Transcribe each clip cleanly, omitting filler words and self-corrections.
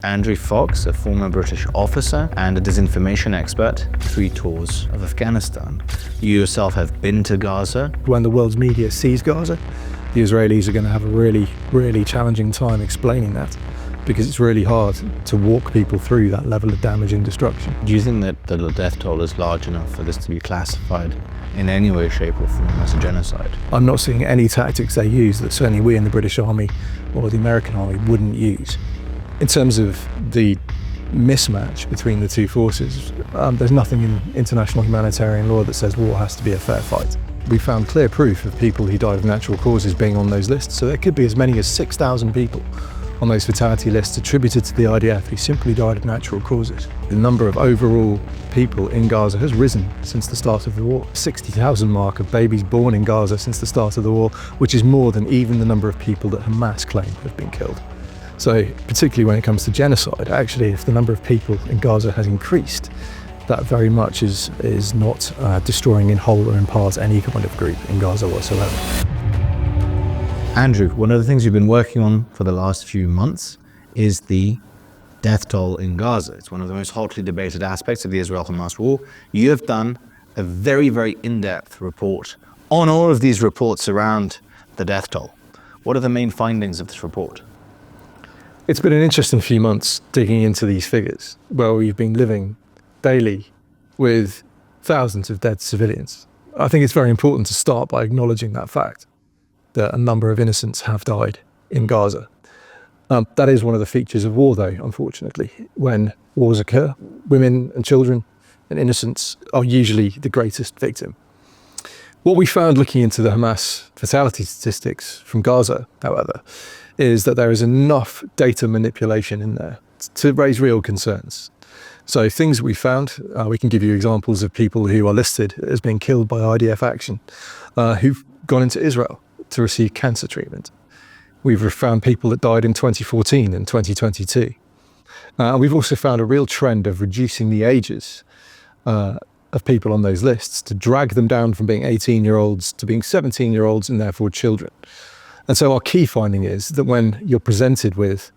Andrew Fox, a former British officer and a disinformation expert, 3 tours of Afghanistan. You yourself have been to Gaza. When the world's media sees Gaza, the Israelis are going to have a really challenging time explaining that, because it's really hard to walk people through that level of damage and destruction. Do you think that the death toll is large enough for this to be classified in any way, shape or form as a genocide? I'm not seeing any tactics they use that certainly we in the British Army or the American Army wouldn't use. In terms of the mismatch between the two forces, there's nothing in international humanitarian law that says war has to be a fair fight. We found clear proof of people who died of natural causes being on those lists, so there could be as many as 6,000 people on those fatality lists attributed to the IDF who simply died of natural causes. The number of overall people in Gaza has risen since the start of the war. 60,000 mark of babies born in Gaza since the start of the war, which is more than even the number of people that Hamas claim have been killed. So particularly when it comes to genocide, actually if the number of people in Gaza has increased, that very much is not destroying in whole or in part any kind of group in Gaza whatsoever. Andrew, one of the things you've been working on for the last few months is the death toll in Gaza. It's one of the most hotly debated aspects of the Israel-Hamas war. You have done a very in-depth report on all of these reports around the death toll. What are the main findings of this report? It's been an interesting few months digging into these figures, where we've been living daily with thousands of dead civilians. I think it's very important to start by acknowledging that fact, that a number of innocents have died in Gaza. That is one of the features of war, though, unfortunately. When wars occur, women and children and innocents are usually the greatest victim. What we found looking into the Hamas fatality statistics from Gaza, however, is that there is enough data manipulation in there to raise real concerns. So things we found, we can give you examples of people who are listed as being killed by IDF action, who've gone into Israel to receive cancer treatment. We've found people that died in 2014 and 2022. We've also found a real trend of reducing the ages of people on those lists to drag them down from being 18-year-olds to being 17-year-olds and therefore children. And so our key finding is that when you're presented with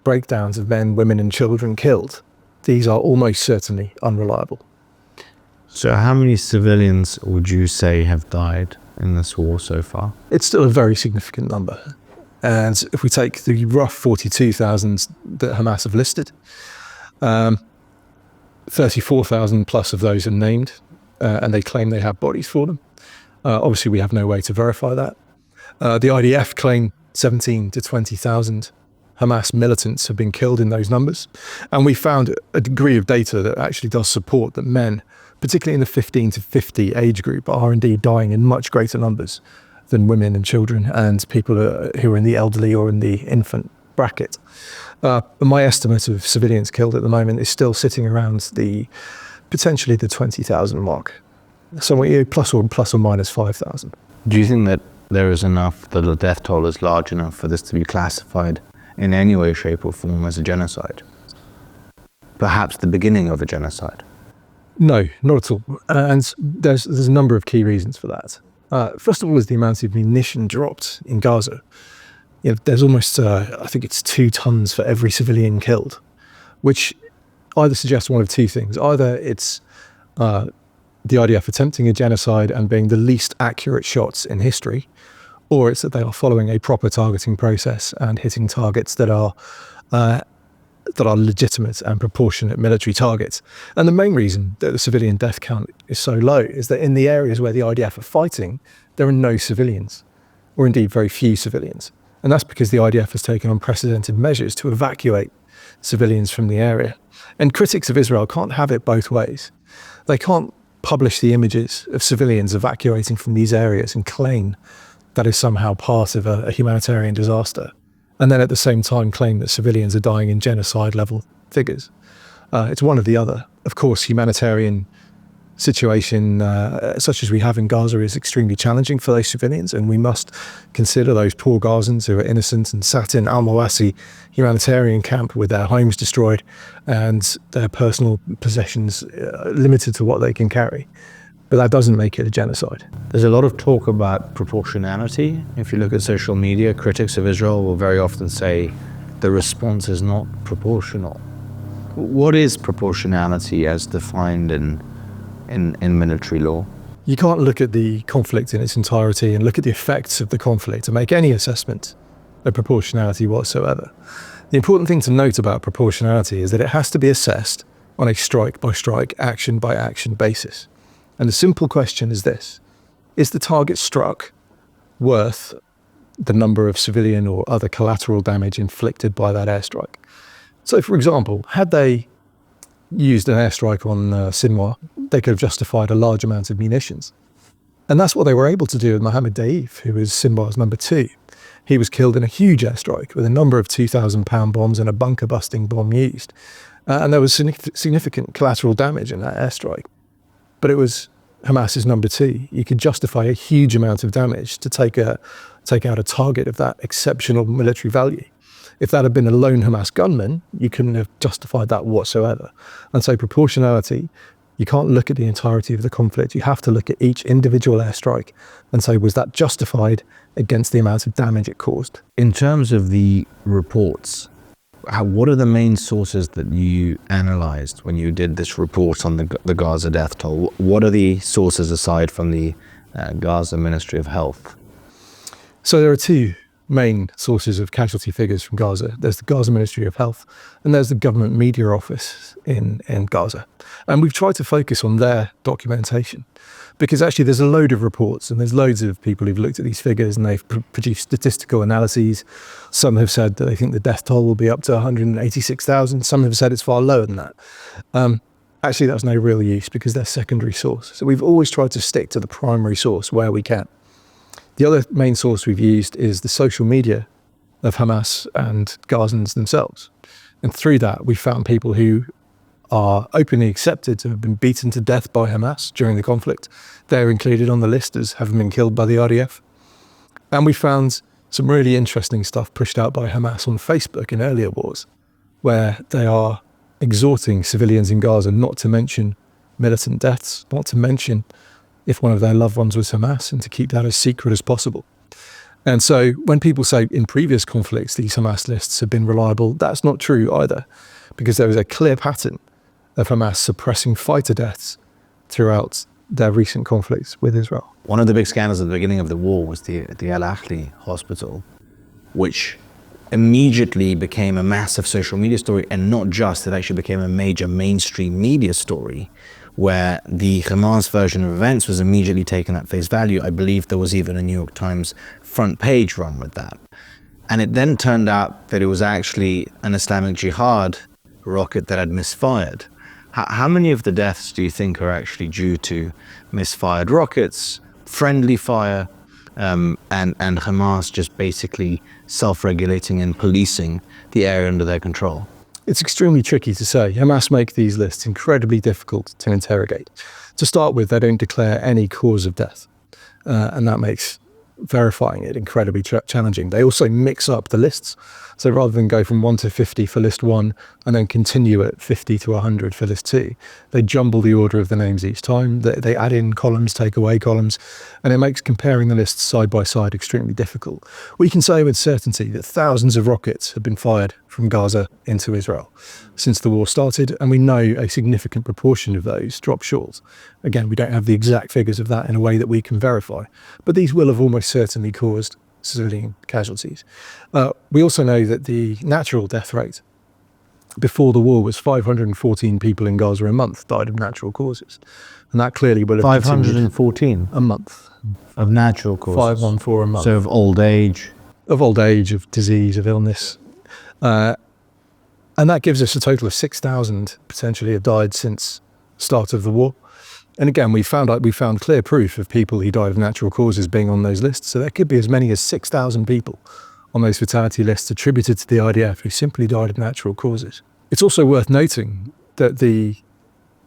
breakdowns of men, women and children killed, these are almost certainly unreliable. So how many civilians would you say have died in this war so far? It's still a very significant number. And if we take the rough 42,000 that Hamas have listed, 34,000 plus of those are named, and they claim they have bodies for them. Obviously, we have no way to verify that. The IDF claim 17 to 20,000 Hamas militants have been killed in those numbers. And we found a degree of data that actually does support that men, particularly in the 15 to 50 age group, are indeed dying in much greater numbers than women and children and people who are in the elderly or in the infant bracket. My estimate of civilians killed at the moment is still sitting around potentially the 20,000 mark. Somewhere plus or minus 5,000. Do you think that there is enough, that the death toll is large enough for this to be classified in any way, shape or form as a genocide? Perhaps the beginning of a genocide? No, not at all. And there's a number of key reasons for that. First of all is the amount of munition dropped in Gaza. There's almost, I think it's 2 tons for every civilian killed, which either suggests one of two things. Either it's the IDF attempting a genocide and being the least accurate shots in history, or it's that they are following a proper targeting process and hitting targets that are legitimate and proportionate military targets. And the main reason that the civilian death count is so low is that in the areas where the IDF are fighting, there are no civilians, or indeed very few civilians. And that's because the IDF has taken unprecedented measures to evacuate civilians from the area. And critics of Israel can't have it both ways. They can't publish the images of civilians evacuating from these areas and claim that is somehow part of a humanitarian disaster, and then at the same time claim that civilians are dying in genocide level figures. It's one or the other. Of course, humanitarian situation such as we have in Gaza is extremely challenging for those civilians, and we must consider those poor Gazans who are innocent and sat in Al-Mawasi humanitarian camp with their homes destroyed and their personal possessions limited to what they can carry. But that doesn't make it a genocide. There's a lot of talk about proportionality. If you look at social media, critics of Israel will very often say the response is not proportional. What is proportionality as defined in military law? You can't look at the conflict in its entirety and look at the effects of the conflict to make any assessment of proportionality whatsoever. The important thing to note about proportionality is that it has to be assessed on a strike-by-strike, action-by-action basis. And the simple question is this: is the target struck worth the number of civilian or other collateral damage inflicted by that airstrike? So, for example, had they used an airstrike on Sinwar, they could have justified a large amount of munitions. And that's what they were able to do with Mohammed Daif, who was Sinwar's number 2. He was killed in a huge airstrike with a number of 2,000-pound bombs and a bunker-busting bomb used. And there was significant collateral damage in that airstrike. But it was Hamas's number 2. You could justify a huge amount of damage to take out a target of that exceptional military value. If that had been a lone Hamas gunman, you couldn't have justified that whatsoever. And so proportionality, you can't look at the entirety of the conflict. You have to look at each individual airstrike and say, was that justified against the amount of damage it caused? In terms of the reports, what are the main sources that you analyzed when you did this report on the Gaza death toll? What are the sources aside from the Gaza Ministry of Health? So there are two main sources of casualty figures from Gaza. There's the Gaza Ministry of Health and there's the government media office in Gaza. And we've tried to focus on their documentation because actually there's a load of reports and there's loads of people who've looked at these figures and they've produced statistical analyses. Some have said that they think the death toll will be up to 186,000. Some have said it's far lower than that. Actually, that's no real use because they're secondary source. So we've always tried to stick to the primary source where we can. The other main source we've used is the social media of Hamas and Gazans themselves. And through that, we found people who are openly accepted to have been beaten to death by Hamas during the conflict. They're included on the list as having been killed by the IDF. And we found some really interesting stuff pushed out by Hamas on Facebook in earlier wars, where they are exhorting civilians in Gaza not to mention militant deaths, not to mention if one of their loved ones was Hamas, and to keep that as secret as possible. And so when people say in previous conflicts these Hamas lists have been reliable, that's not true either, because there is a clear pattern of Hamas suppressing fighter deaths throughout their recent conflicts with Israel. One of the big scandals at the beginning of the war was the Al-Ahli Hospital, which immediately became a massive social media story, and not just, it actually became a major mainstream media story where the Hamas version of events was immediately taken at face value. I believe there was even a New York Times front page run with that. And it then turned out that it was actually an Islamic Jihad rocket that had misfired. How many of the deaths do you think are actually due to misfired rockets, friendly fire, and Hamas just basically self-regulating and policing the area under their control? It's extremely tricky to say. Hamas make these lists incredibly difficult to interrogate. To start with, they don't declare any cause of death, and that makes verifying it incredibly challenging. They also mix up the lists. So rather than go from 1 to 50 for list 1 and then continue at 50 to 100 for list 2, they jumble the order of the names each time. They add in columns, take away columns, and it makes comparing the lists side by side extremely difficult. We can say with certainty that thousands of rockets have been fired from Gaza into Israel since the war started, and we know a significant proportion of those drop short. Again, we don't have the exact figures of that in a way that we can verify, but these will have almost certainly caused civilian casualties. We also know that the natural death rate before the war was 514 people in Gaza a month died of natural causes. And that clearly will have 514 a month of natural causes. 514 a month. So of old age. Of old age, of disease, of illness. And that gives us a total of 6,000 potentially have died since the start of the war. And again, we found clear proof of people who died of natural causes being on those lists. So there could be as many as 6,000 people on those fatality lists attributed to the IDF who simply died of natural causes. It's also worth noting that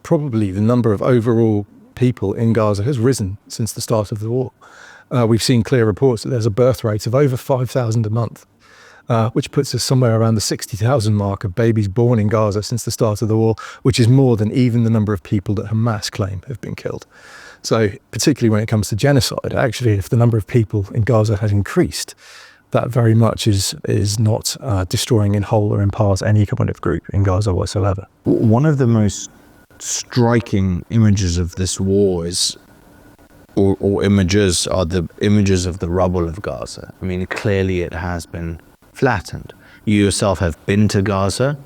probably the number of overall people in Gaza has risen since the start of the war. We've seen clear reports that there's a birth rate of over 5,000 a month, which puts us somewhere around the 60,000 mark of babies born in Gaza since the start of the war, which is more than even the number of people that Hamas claim have been killed. So particularly when it comes to genocide, actually, if the number of people in Gaza has increased, that very much is not destroying in whole or in part any kind of group in Gaza whatsoever. One of the most striking images of this war is, or images are the images of the rubble of Gaza. I mean, clearly it has been flattened. You yourself have been to Gaza,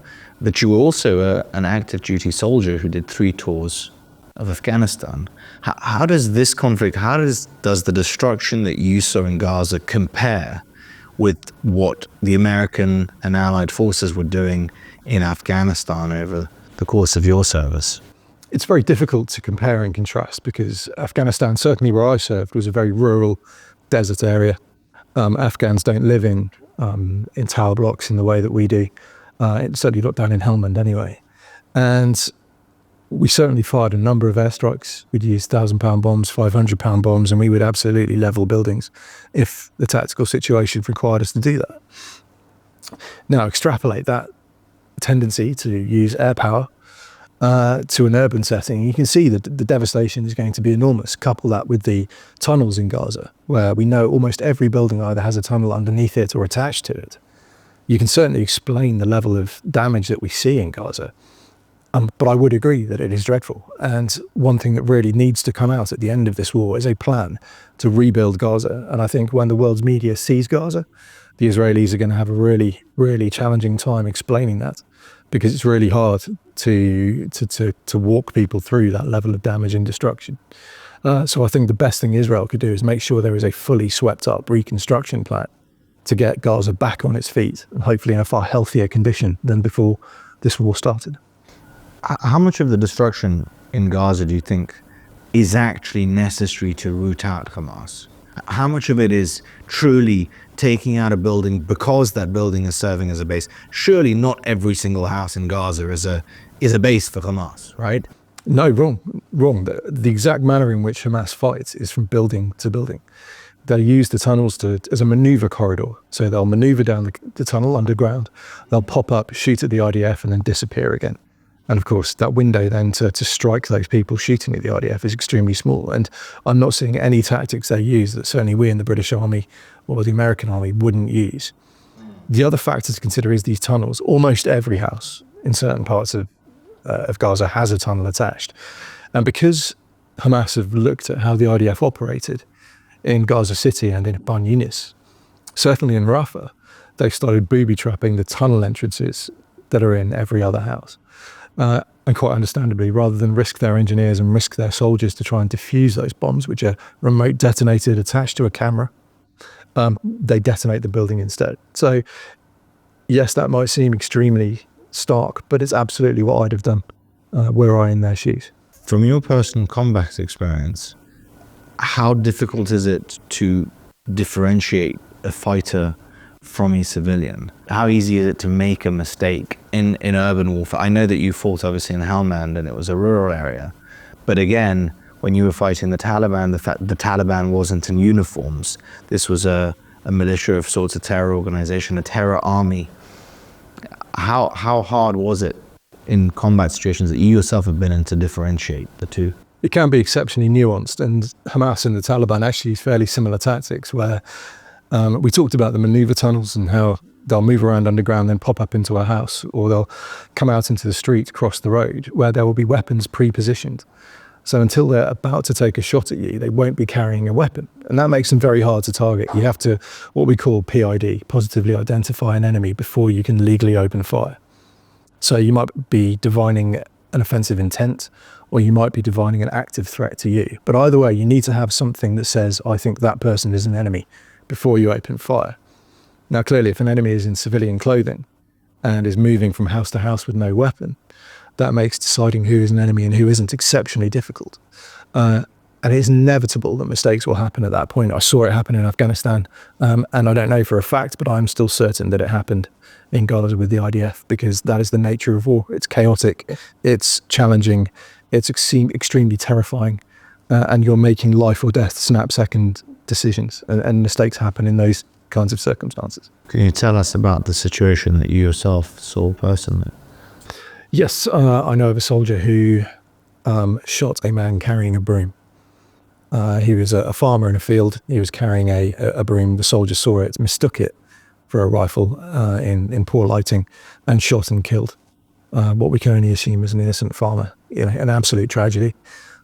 but you were also an active duty soldier who did 3 tours of Afghanistan. How does this conflict, how does the destruction that you saw in Gaza compare with what the American and Allied forces were doing in Afghanistan over the course of your service? It's very difficult to compare and contrast because Afghanistan, certainly where I served, was a very rural desert area. Afghans don't live in tower blocks in the way that we do. It's certainly not down in Helmand anyway. And we certainly fired a number of airstrikes. We'd use 1,000-pound bombs, 500-pound bombs, and we would absolutely level buildings if the tactical situation required us to do that. Now, extrapolate that tendency to use air power to an urban setting, you can see that the devastation is going to be enormous. Couple that with the tunnels in Gaza, where we know almost every building either has a tunnel underneath it or attached to it. You can certainly explain the level of damage that we see in Gaza. But I would agree that it is dreadful. And one thing that really needs to come out at the end of this war is a plan to rebuild Gaza. And I think when the world's media sees Gaza, the Israelis are going to have a really, really challenging time explaining that, because it's really hard to walk people through that level of damage and destruction. So I think the best thing Israel could do is make sure there is a fully swept up reconstruction plan to get Gaza back on its feet, and hopefully in a far healthier condition than before this war started. How much of the destruction in Gaza do you think is actually necessary to root out Hamas? How much of it is truly taking out a building because that building is serving as a base? Surely not every single house in Gaza is a base for Hamas, right? No, wrong. The exact manner in which Hamas fights is from building to building. They use the tunnels as a maneuver corridor. So they'll maneuver down the tunnel underground, they'll pop up, shoot at the IDF, and then disappear again. And of course, that window then to strike those people shooting at the IDF is extremely small. And I'm not seeing any tactics they use that certainly we in the British Army or the American Army wouldn't use. The other factor to consider is these tunnels. Almost every house in certain parts of Gaza has a tunnel attached. And because Hamas have looked at how the IDF operated in Gaza City and in Khan Yunis, certainly in Rafah, they started booby-trapping the tunnel entrances that are in every other house. And quite understandably, rather than risk their engineers and risk their soldiers to try and defuse those bombs, which are remote detonated attached to a camera, they detonate the building instead. So yes, that might seem extremely stark, but it's absolutely what I'd have done were I in their shoes. From your personal combat experience, how difficult is it to differentiate a fighter from a civilian? How easy is it to make a mistake in urban warfare? I know that you fought obviously in Helmand and it was a rural area, but again, when you were fighting the Taliban, the Taliban wasn't in uniforms. This was a militia of sorts, a terror organization, a terror army. How hard was it in combat situations that you yourself have been in to differentiate the two? It can be exceptionally nuanced, and Hamas and the Taliban actually use fairly similar tactics where we talked about the maneuver tunnels and how they'll move around underground, then pop up into a house, or they'll come out into the street, cross the road, where there will be weapons pre-positioned. So until they're about to take a shot at you, they won't be carrying a weapon. And that makes them very hard to target. You have to, what we call PID, positively identify an enemy before you can legally open fire. So you might be divining an offensive intent, or you might be divining an active threat to you. But either way, you need to have something that says, I think that person is an enemy, before you open fire. Now, clearly, if an enemy is in civilian clothing and is moving from house to house with no weapon, that makes deciding who is an enemy and who isn't exceptionally difficult. And it's inevitable that mistakes will happen at that point. I saw it happen in Afghanistan, and I don't know for a fact, but I'm still certain that it happened in Gaza with the IDF, because that is the nature of war. It's chaotic, it's challenging, it's extremely terrifying, and you're making life or death snap-second decisions, and mistakes happen in those kinds of circumstances. Can you tell us about the situation that you yourself saw personally? Yes, I know of a soldier who shot a man carrying a broom. He was a farmer in a field. He was carrying a broom. The soldier saw it, mistook it for a rifle in poor lighting, and shot and killed what we can only assume is an innocent farmer. An absolute tragedy.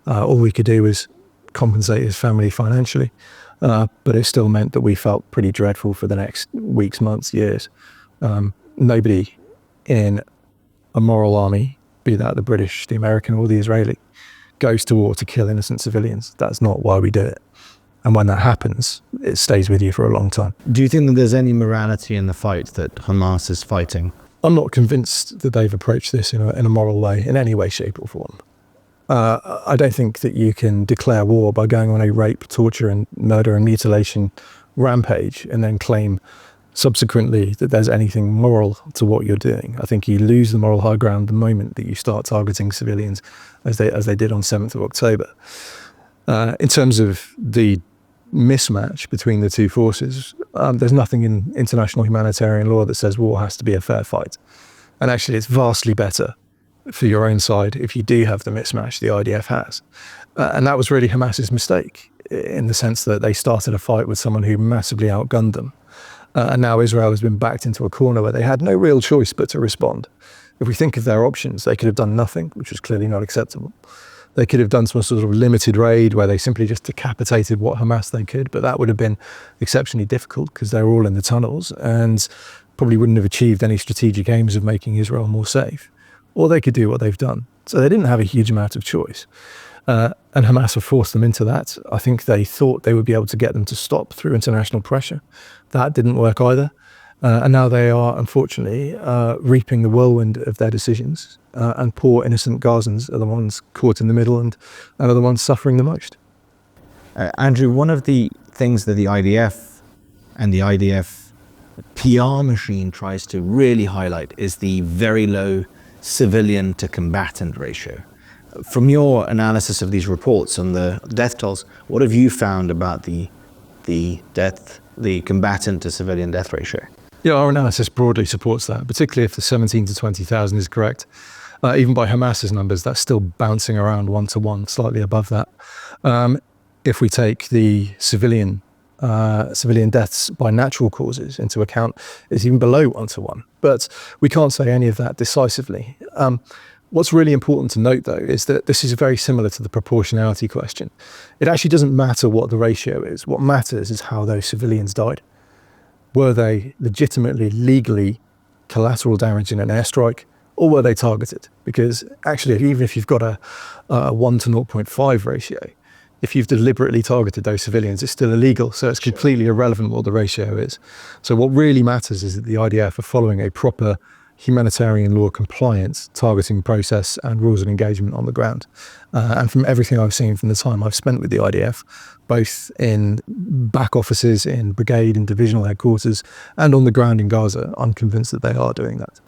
All we could do was compensate his family financially, but it still meant that we felt pretty dreadful for the next weeks, months, years. Nobody in a moral army, be that the British, the American, or the Israeli, goes to war to kill innocent civilians. That's not why we do it. And when that happens, it stays with you for a long time. Do you think that there's any morality in the fight that Hamas is fighting? I'm not convinced that they've approached this in a moral way, in any way, shape or form. I don't think that you can declare war by going on a rape, torture and murder and mutilation rampage and then claim subsequently that there's anything moral to what you're doing. I think you lose the moral high ground the moment that you start targeting civilians as they did on 7th of October. In terms of the mismatch between the two forces, there's nothing in international humanitarian law that says war has to be a fair fight. And actually it's vastly better for your own side if you do have the mismatch the IDF has. And that was really Hamas's mistake, in the sense that they started a fight with someone who massively outgunned them. And now Israel has been backed into a corner where they had no real choice but to respond. If we think of their options, they could have done nothing, which was clearly not acceptable. They could have done some sort of limited raid where they simply just decapitated what Hamas they could, but that would have been exceptionally difficult because they're all in the tunnels and probably wouldn't have achieved any strategic aims of making Israel more safe. Or they could do what they've done. So they didn't have a huge amount of choice. And Hamas have forced them into that. I think they thought they would be able to get them to stop through international pressure. That didn't work either. And now they are, unfortunately, reaping the whirlwind of their decisions. And poor innocent Gazans are the ones caught in the middle and are the ones suffering the most. Andrew, one of the things that the IDF and the IDF PR machine tries to really highlight is the very low civilian to combatant ratio. From your analysis of these reports on the death tolls, what have you found about the combatant to civilian death ratio? Yeah, our analysis broadly supports that, particularly if the 17 to 20,000 is correct. Even by Hamas's numbers, that's still bouncing around 1-to-1, slightly above that. If we take the civilian deaths by natural causes into account, it's even below 1-to-1. But we can't say any of that decisively. What's really important to note, though, is that this is very similar to the proportionality question. It actually doesn't matter what the ratio is. What matters is how those civilians died. Were they legitimately, legally collateral damage in an airstrike, or were they targeted? Because actually, even if you've got a 1 to 0.5 ratio, if you've deliberately targeted those civilians, it's still illegal. So it's completely irrelevant what the ratio is. So what really matters is that the IDF are following a proper humanitarian law compliance targeting process and rules of engagement on the ground. And from everything I've seen from the time I've spent with the IDF, both in back offices, in brigade and divisional headquarters, and on the ground in Gaza, I'm convinced that they are doing that.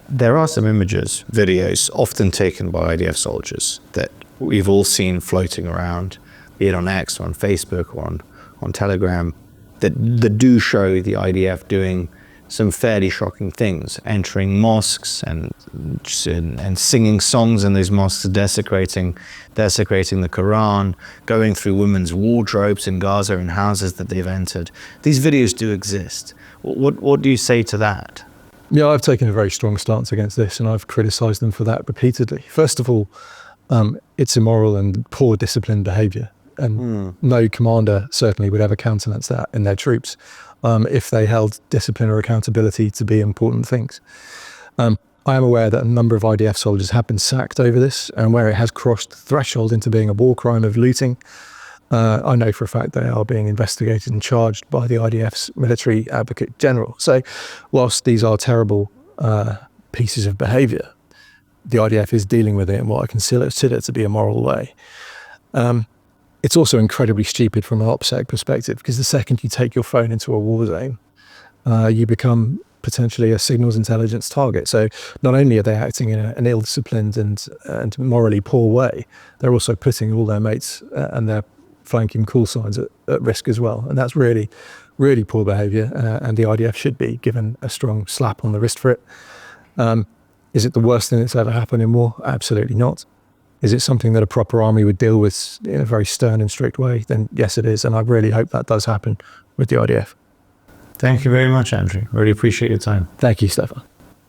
There are some images, videos, often taken by IDF soldiers that we've all seen floating around, be it on X or on Facebook or on Telegram, that do show the IDF doing some fairly shocking things, entering mosques and singing songs in these mosques, desecrating the Quran, going through women's wardrobes in Gaza and houses that they've entered. These videos do exist. What do you say to that? Yeah, I've taken a very strong stance against this, and I've criticised them for that repeatedly. First of all, it's immoral and poor disciplined behaviour, and no commander certainly would ever countenance that in their troops if they held discipline or accountability to be important things. I am aware that a number of IDF soldiers have been sacked over this, and where it has crossed the threshold into being a war crime of looting, I know for a fact they are being investigated and charged by the IDF's military advocate general. So whilst these are terrible pieces of behaviour, the IDF is dealing with it in what I consider to be a moral way. It's also incredibly stupid from an OPSEC perspective, because the second you take your phone into a war zone, you become potentially a signals intelligence target. So not only are they acting in an ill-disciplined and morally poor way, they're also putting all their mates and their flanking call signs at risk as well. And that's really, really poor behaviour, and the IDF should be given a strong slap on the wrist for it. Is it the worst thing that's ever happened in war? Absolutely not. Is it something that a proper army would deal with in a very stern and strict way? Then yes, it is. And I really hope that does happen with the IDF. Thank you very much, Andrew. Really appreciate your time. Thank you, Stefan.